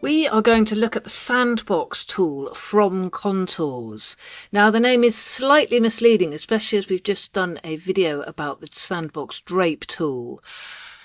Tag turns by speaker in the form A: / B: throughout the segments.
A: We are going to look at the Sandbox tool from Contours. Now the name is slightly misleading, especially as we've just done a video about the Sandbox drape tool.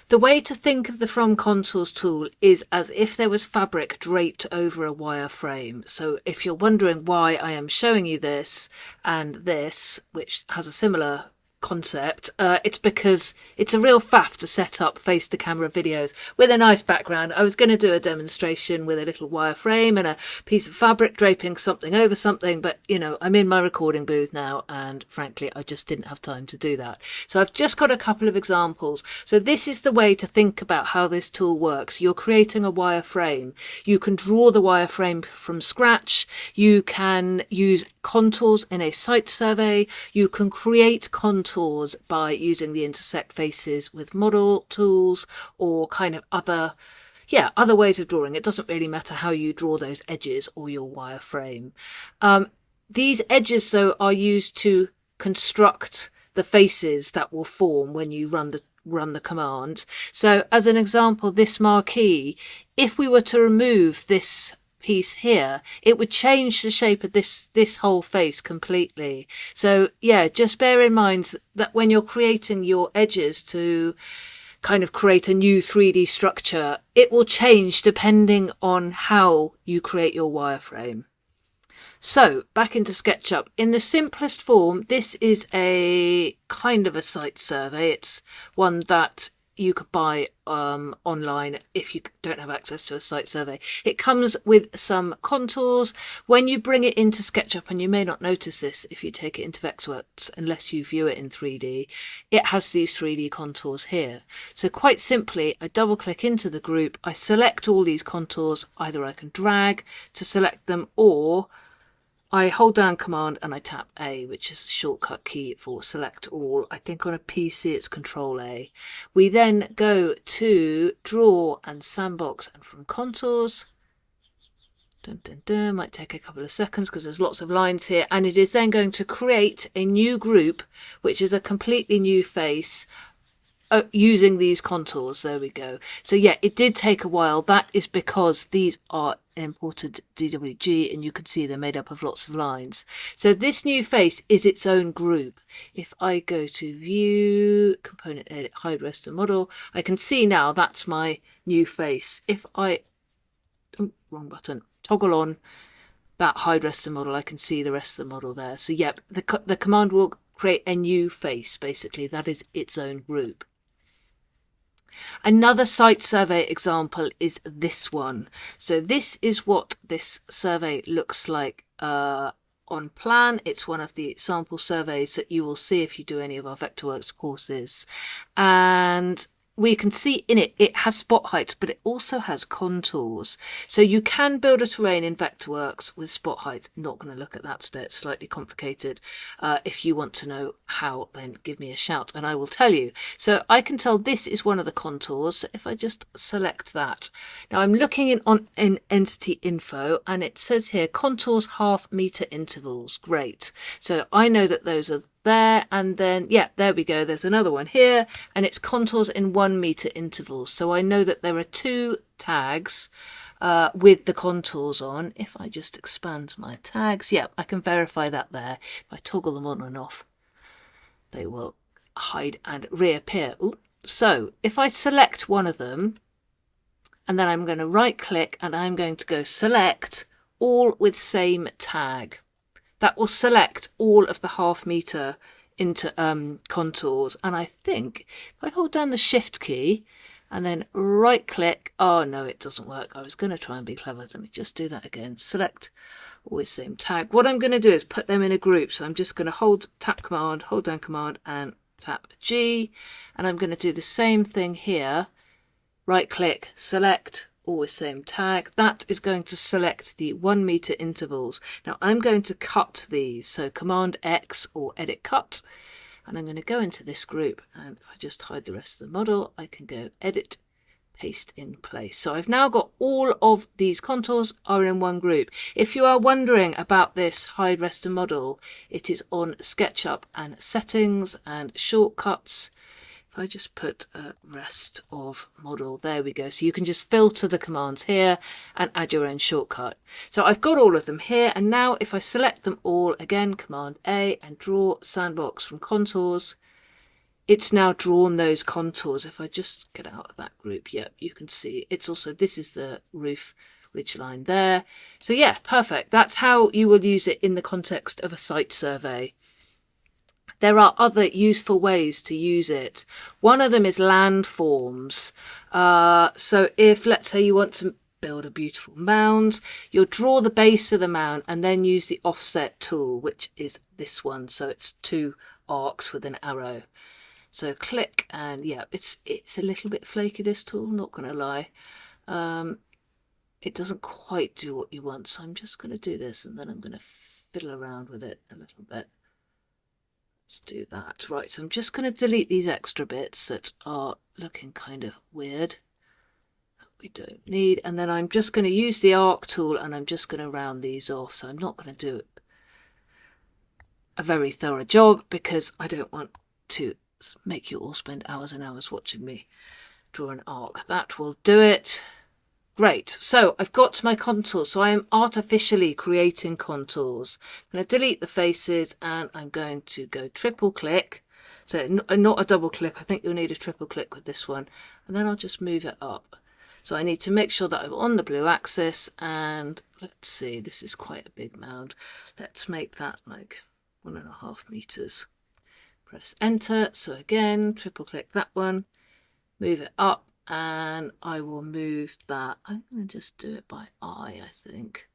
A: The way to think of the From Contours tool is as if there was fabric draped over a wireframe. So if you're wondering why I am showing you this and this, which has a similar concept, it's because it's a real faff to set up face to camera videos with a nice background. I was going to do a demonstration with a little wireframe and a piece of fabric draping something over something, but you know, I'm in my recording booth now and frankly I just didn't have time to do that. So I've just got a couple of examples. So this is the way to think about how this tool works. You're creating a wireframe. You can draw the wireframe from scratch. You can use contours in a site survey. You can create contours by using the intersect faces with model tools or kind of other ways of drawing. It doesn't really matter how you draw those edges or your wireframe. These edges though are used to construct the faces that will form when you run the command. So as an example, this marquee, if we were to remove this piece here, it would change the shape of this whole face completely. So yeah, just bear in mind that when you're creating your edges to kind of create a new 3D structure, it will change depending on how you create your wireframe. So back into SketchUp. In the simplest form, this is a kind of a site survey. It's one that you could buy online if you don't have access to a site survey. It comes with some contours. When you bring it into SketchUp, and you may not notice this if you take it into Vectorworks unless you view it in 3D, it has these 3D contours here. So quite simply, I double click into the group, I select all these contours. Either I can drag to select them, or I hold down Command and I tap A, which is the shortcut key for select all. I think on a PC it's Control A. We then go to Draw and Sandbox and From Contours. Dun, dun, dun. Might take a couple of seconds because there's lots of lines here, and it is then going to create a new group, which is a completely new face, using these contours. There we go. So yeah, it did take a while. That is because these are imported DWG and you can see they're made up of lots of lines. So this new face is its own group. If I go to View, Component Edit, Hide Raster Model, I can see now that's my new face. If I, wrong button, toggle on that Hide Raster Model, I can see the rest of the model there. So yep, the command will create a new face. Basically, that is its own group. Another site survey example is this one. So this is what this survey looks like on plan. It's one of the sample surveys that you will see if you do any of our Vectorworks courses. And we can see in it, it has spot height, but it also has contours. So you can build a terrain in Vectorworks with spot height. Not going to look at that today. It's slightly complicated. If you want to know how, then give me a shout and I will tell you. So I can tell this is one of the contours. So if I just select that. Now I'm looking in entity info and it says here contours ½ meter intervals. Great. So I know that those are there, and then yeah, there we go, there's another one here and it's contours in 1 meter intervals. So I know that there are 2 tags with the contours on. If I just expand my tags, yeah, I can verify that there. If I toggle them on and off, they will hide and reappear. Ooh. So if I select one of them and then I'm going to right click and I'm going to go select all with same tag, that will select all of the ½ meter into contours. And I think if I hold down the Shift key and then right click, oh no, it doesn't work. I was going to try and be clever. Let me just do that again. Select always same tag. What I'm going to do is put them in a group. So I'm just going to tap Command, hold down Command and tap G. And I'm going to do the same thing here. Right click, select, always same tag. That is going to select the 1 meter intervals. Now I'm going to cut these. So Command X or Edit Cut. And I'm going to go into this group. And if I just hide the rest of the model, I can go Edit, Paste in Place. So I've now got all of these contours are in one group. If you are wondering about this Hide Raster Model, it is on SketchUp and Settings and Shortcuts. If I just put rest of model, there we go. So you can just filter the commands here and add your own shortcut. So I've got all of them here, and now if I select them all, again, Command A and draw Sandbox from contours, it's now drawn those contours. If I just get out of that group, yep, you can see it's also, this is the roof ridge line there. So yeah, perfect. That's how you will use it in the context of a site survey. There are other useful ways to use it. One of them is landforms. So if, let's say, you want to build a beautiful mound, you'll draw the base of the mound and then use the offset tool, which is this one. So it's 2 arcs with an arrow. So click, and yeah, it's a little bit flaky, this tool, not going to lie. It doesn't quite do what you want. So I'm just going to do this, and then I'm going to fiddle around with it a little bit. Let's do that. Right, so I'm just going to delete these extra bits that are looking kind of weird, that we don't need. And then I'm just going to use the arc tool, and I'm just going to round these off. So I'm not going to do a very thorough job because I don't want to make you all spend hours and hours watching me draw an arc. That will do it. Great, so I've got to my contours, so I am artificially creating contours. I'm going to delete the faces, and I'm going to go triple click. So not a double click, I think you'll need a triple click with this one. And then I'll just move it up. So I need to make sure that I'm on the blue axis, and let's see, this is quite a big mound. Let's make that like 1.5 meters. Press enter, so again, triple click that one, move it up. And I will move that. I'm going to just do it by eye, I think.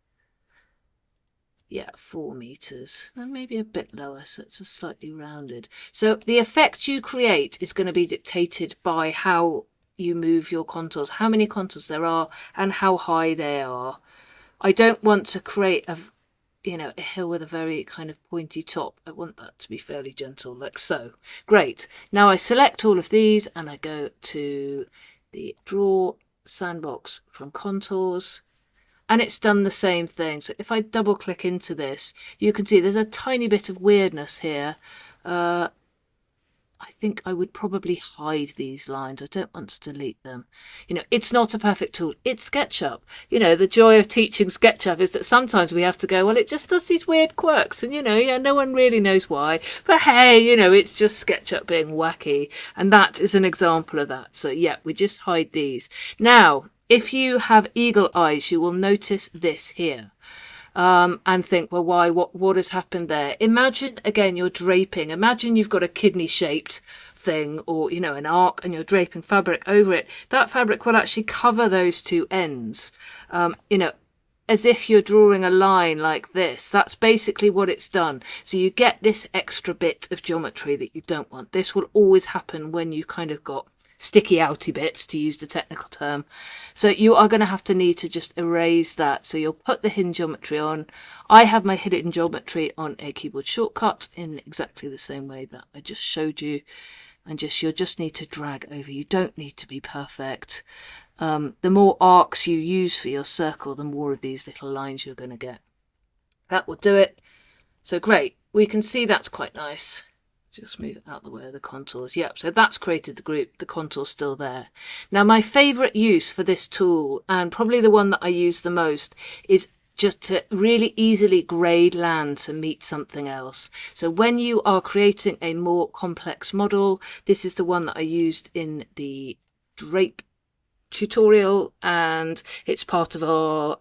A: Yeah, 4 meters. And maybe a bit lower, so it's a slightly rounded. So the effect you create is going to be dictated by how you move your contours, how many contours there are, and how high they are. I don't want to create a hill with a very kind of pointy top. I want that to be fairly gentle, like so. Great. Now I select all of these, and I go to the draw sandbox from contours, and it's done the same thing. So if I double click into this, you can see there's a tiny bit of weirdness here. I think I would probably hide these lines. I don't want to delete them. It's not a perfect tool. It's SketchUp. The joy of teaching SketchUp is that sometimes we have to go, well, it just does these weird quirks, and no one really knows why. But hey, it's just SketchUp being wacky, and that is an example of that. So yeah, we just hide these. Now, if you have eagle eyes, you will notice this here. And think, well, why? What has happened there? Imagine, again, you're draping. Imagine you've got a kidney-shaped thing, or, an arc, and you're draping fabric over it. That fabric will actually cover those two ends, as if you're drawing a line like this. That's basically what it's done. So you get this extra bit of geometry that you don't want. This will always happen when you kind of got sticky outy bits, to use the technical term. So you are going to have to need to just erase that. So you'll put the hidden geometry on. I have my hidden geometry on a keyboard shortcut in exactly the same way that I just showed you. And you'll just need to drag over. You don't need to be perfect. The more arcs you use for your circle, the more of these little lines you're going to get. That will do it. So great. We can see that's quite nice. Just move it out the way of the contours. Yep, so that's created the group. The contour's still there. Now, my favourite use for this tool, and probably the one that I use the most, is just to really easily grade land to meet something else. So when you are creating a more complex model, this is the one that I used in the drape tutorial, and it's part of our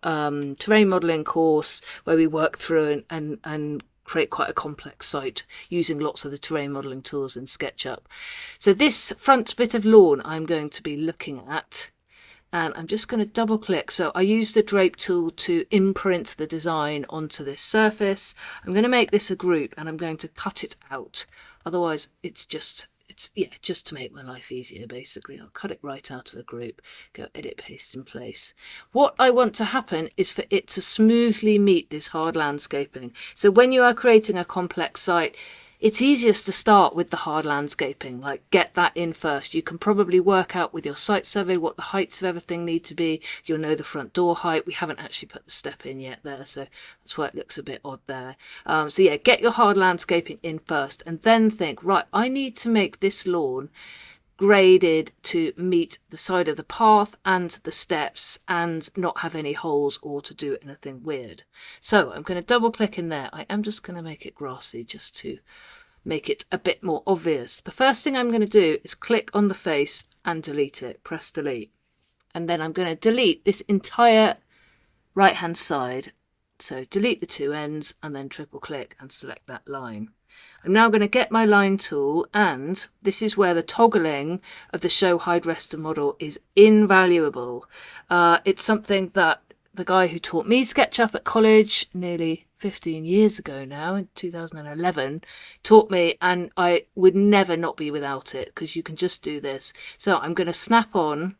A: terrain modelling course where we work through and create quite a complex site using lots of the terrain modelling tools in SketchUp. So this front bit of lawn I'm going to be looking at, and I'm just going to double click. So I use the drape tool to imprint the design onto this surface. I'm going to make this a group, and I'm going to cut it out. Otherwise it's just to make my life easier, basically. I'll cut it right out of a group, go edit, paste in place. What I want to happen is for it to smoothly meet this hard landscaping. So when you are creating a complex site, it's easiest to start with the hard landscaping, like get that in first. You can probably work out with your site survey what the heights of everything need to be. You'll know the front door height. We haven't actually put the step in yet there, so that's why it looks a bit odd there. So yeah, get your hard landscaping in first, and then think, right, I need to make this lawn graded to meet the side of the path and the steps and not have any holes or to do anything weird. So I'm going to double click in there. I am just going to make it grassy just to make it a bit more obvious. The first thing I'm going to do is click on the face and delete it. Press delete. And then I'm going to delete this entire right hand side. So delete the two ends and then triple click and select that line. I'm now going to get my line tool, and this is where the toggling of the show hide raster model is invaluable. It's something that the guy who taught me SketchUp at college nearly 15 years ago now, in 2011, taught me, and I would never not be without it, because you can just do this. So I'm going to snap on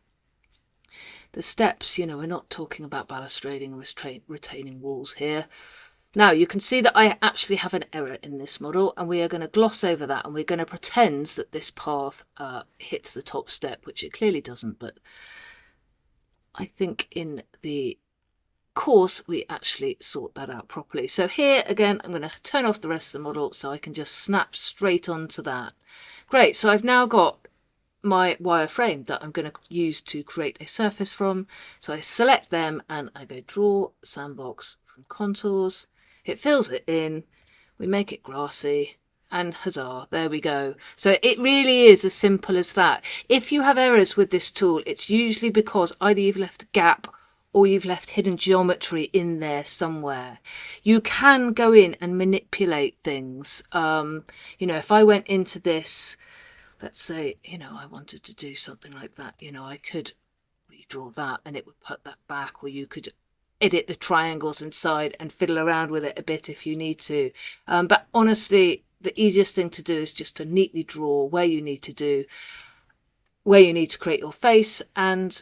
A: the steps. We're not talking about balustrading and retaining walls here. Now you can see that I actually have an error in this model, and we are going to gloss over that, and we're going to pretend that this path hits the top step, which it clearly doesn't, but I think in the course we actually sort that out properly. So here again, I'm going to turn off the rest of the model so I can just snap straight onto that. Great, so I've now got my wireframe that I'm going to use to create a surface from. So I select them and I go draw sandbox from contours. It fills it in, we make it grassy, and huzzah, there we go. So it really is as simple as that. If you have errors with this tool, it's usually because either you've left a gap or you've left hidden geometry in there somewhere. You can go in and manipulate things. If I went into this, let's say, I wanted to do something like that, I could redraw that and it would put that back, or you could edit the triangles inside and fiddle around with it a bit if you need to. But honestly, the easiest thing to do is just to neatly draw where you need to create your face, and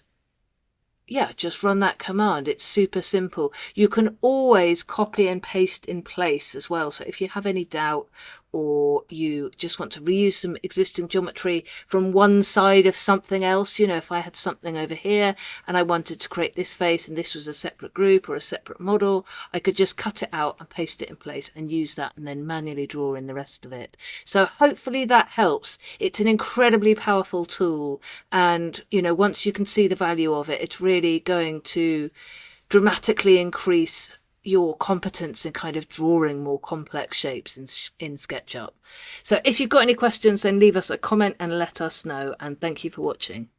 A: yeah, just run that command. It's super simple. You can always copy and paste in place as well. So if you have any doubt, or you just want to reuse some existing geometry from one side of something else, if I had something over here and I wanted to create this face and this was a separate group or a separate model, I could just cut it out and paste it in place and use that and then manually draw in the rest of it. So hopefully that helps. It's an incredibly powerful tool, and once you can see the value of it, it's really going to dramatically increase your competence in kind of drawing more complex shapes in SketchUp. So if you've got any questions, then leave us a comment and let us know, and thank you for watching.